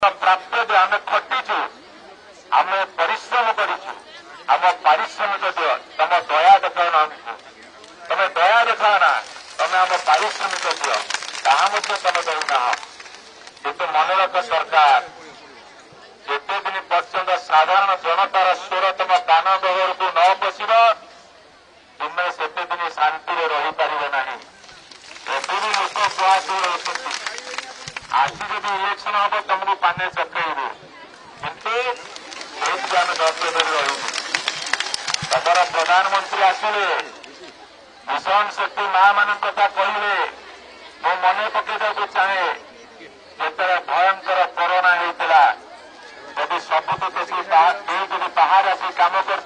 प्राप्त जो आम खटीचु आम परिश्रम करूँ आम पारिश्रमिक दियो तुम दया देखाओ ना तुम दया देखाओ ना तुम आम पारिश्रमिक दियो ताहा तुम दौना किंतु मन रख सरकार जिते दिन पर्यंत साधारण जनतार स्वर तुम कान गहर को न पशिब तुम से दिन शांति रहीपर ना एवं लोक कुआसी आज जब इलेक्शन हम तुमको पाने चकईबू किंतु आम धैर्य धरी रही तमर प्रधानमंत्री आसिले मिशन शक्ति मां मान कथा कहले मो मन पकईदा चाहे जिते भयंकर कोरोना होता जदि सबुत जब बाहर आसी कम कर